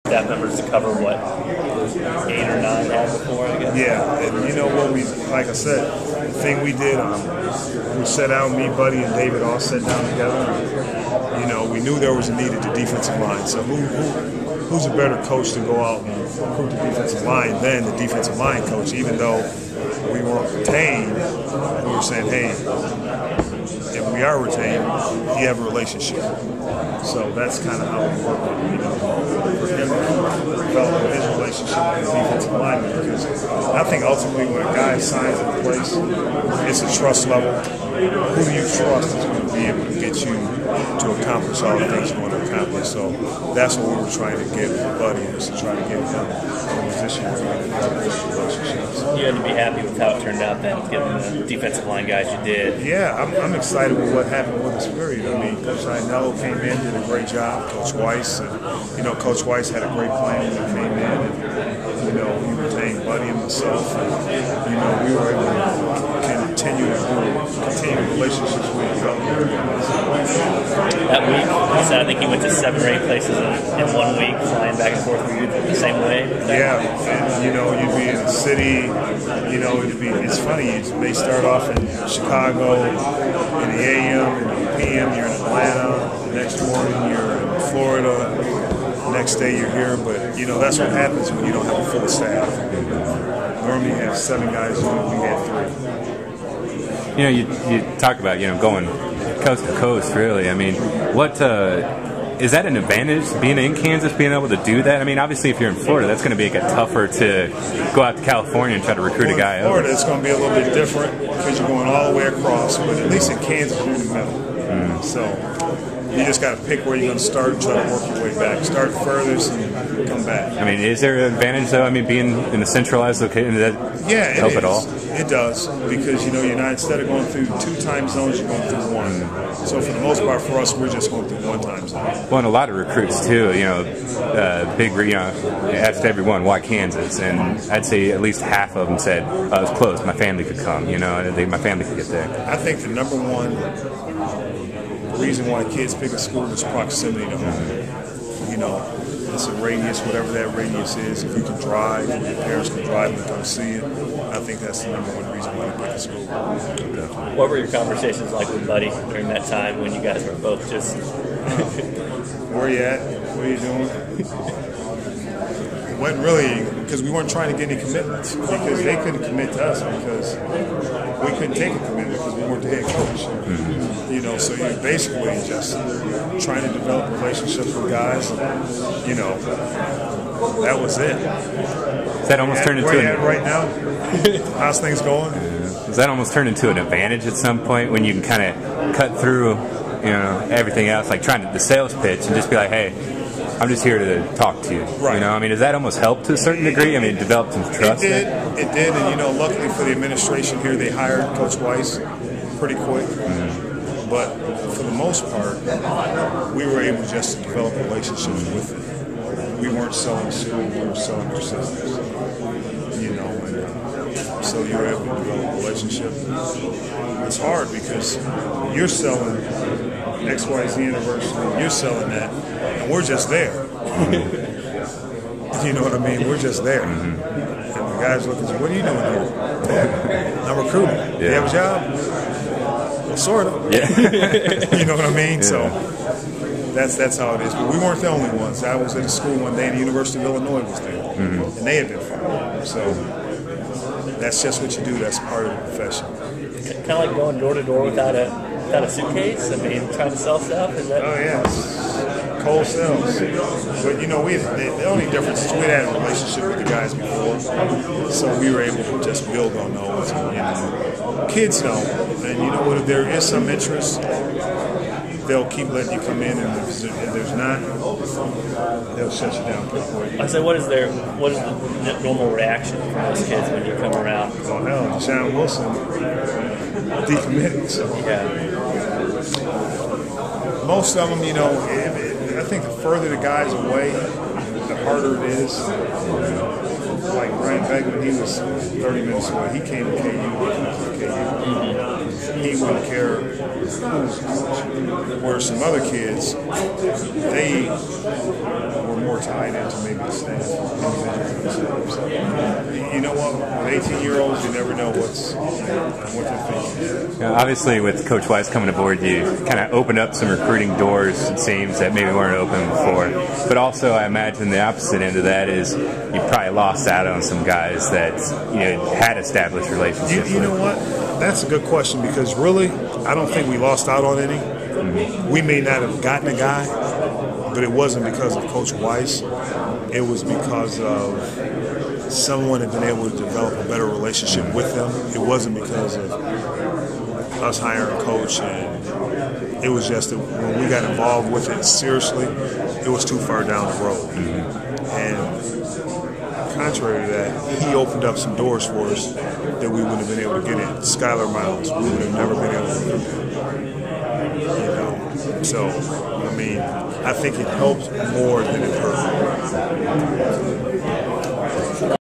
staff members to cover what 8 or 9 had before, I guess. Yeah, and you know what like I said, the thing we did, we set out, me, Buddy, and David all sat down together. You know, we knew there was a need at the defensive line. So who's a better coach to go out and recruit the defensive line than the defensive line coach? Even though we weren't retained, we were saying, hey, if we are retained, you have a relationship. So that's kind of how we work with him, you know, for him to develop his relationship with the defensive lineman. Because I think ultimately when a guy signs in place, it's a trust level. Who do you trust is going to be able to get you to accomplish all the things you want to accomplish? So that's what we were trying to get with Buddy, was to try to get him in a position where we can develop those relationships. You had to be happy with how it turned out then, getting the defensive line guys you did. Yeah, I'm excited with what happened with us, period. I mean, Coach Ainello came in, did a great job. Coach Weiss, you know, Coach Weiss had a great plan when he came in. And, you know, he retained Buddy and myself. And, you know, we were able to continue relationships with each other. That week, you said I think you went to 7 or 8 places in 1 week, flying back and forth. Were you the same way? Yeah, and you know, you'd be in the city. You know, it's funny. You may start off in Chicago in the AM, in the PM. You're in Atlanta. The next morning, you're in Florida. Next day, you're here. But you know, that's what happens when you don't have a full staff. Normally, you have 7 guys. We had 3. You know, you talk about, you know, going coast to coast, really. I mean, what is that an advantage, being in Kansas, being able to do that? I mean, obviously, if you're in Florida, that's going to make it tougher to go out to California and try to recruit a guy over. Florida, it's going to be a little bit different because you're going all the way across, but at least in Kansas, you're in the middle. So you just got to pick where you're going to start and try to work your way back. Start furthest and come back. I mean, is there an advantage, though? I mean, being in a centralized location, does that help at all? It does, because you know, you're not, instead of going through 2 time zones, you're going through 1. So for the most part, for us, we're just going through 1 time zone. Well, and a lot of recruits too. You know, asked everyone why Kansas, and I'd say at least half of them said, "Oh, it was close. My family could come. You know, my family could get there." I think the number one reason why kids pick a school is proximity to home. You know, it's a radius, whatever that radius is. If you can drive, if your parents can drive and come see you, I think that's the number one reason why they pick a school. What were your conversations like with Buddy during that time when you guys were both just... Where are you at? What are you doing? It wasn't really, because we weren't trying to get any commitments, because they couldn't commit to us because we couldn't take a commitment because we weren't the head coach. You know, so you're basically just trying to develop relationships with guys. And, you know, that was it. Does that almost turn into where you at right now? How's things going? Does that almost turn into an advantage at some point when you can kind of cut through, you know, everything else, like trying to the sales pitch and just be like, hey, I'm just here to talk to you. Right. You know, I mean, does that almost help to a certain degree? I mean, it developed some trust. It did, and you know, luckily for the administration here, they hired Coach Weiss pretty quick. But for the most part, we were able just to develop relationships with it. We weren't selling suit, we were selling persistence. You know, and so you were able to develop a relationship. It's hard because you're selling XYZ University, you're selling that, and we're just there. You know what I mean? We're just there. And the guys look and say, what are you doing here? I'm recruiting. Yeah. You have a job? Well, sort of. Yeah. You know what I mean? Yeah. So that's how it is. But we weren't the only ones. I was at a school one day, and the University of Illinois was there. And they had been fired. So that's just what you do. That's part of the profession. Kind of like going door to door without a suitcase. I mean, trying to sell stuff. Is that? Oh yeah, cold sales. But you know, the only difference is we had a relationship with the guys before, so we were able to just build on those. And, you know, kids know, and you know what? If there is some interest, they'll keep letting you come in, and if there's not, they'll shut you down pretty quick. I said, what is the normal reaction from those kids when you come around? Oh hell, Deshaun Wilson decommitted. So yeah. Most of them, you know, I think the further the guy's away, the harder it is. Like Brian Beckman, he was 30 minutes away. He came to KU. KU. He wouldn't care who's coach. Where some other kids, they were more tied into maybe the staff, individuals themselves. You know what? With 18-year-olds, you never know what they're thinking. Obviously, with Coach Wise coming aboard, you kind of opened up some recruiting doors, it seems, that maybe weren't open before. But also, I imagine the opposite end of that is you probably lost out on some guys that had established relationships. You know what? That's a good question, because really, I don't think we lost out on any. Mm-hmm. We may not have gotten a guy, but it wasn't because of Coach Weiss. It was because of someone had been able to develop a better relationship with them. It wasn't because of us hiring a coach, and it was just that when we got involved with it seriously, it was too far down the road. Mm-hmm. And contrary to that, he opened up some doors for us that we wouldn't have been able to get in. Skylar Miles, we would have never been able to get in. So, I mean, I think it helped more than it hurt.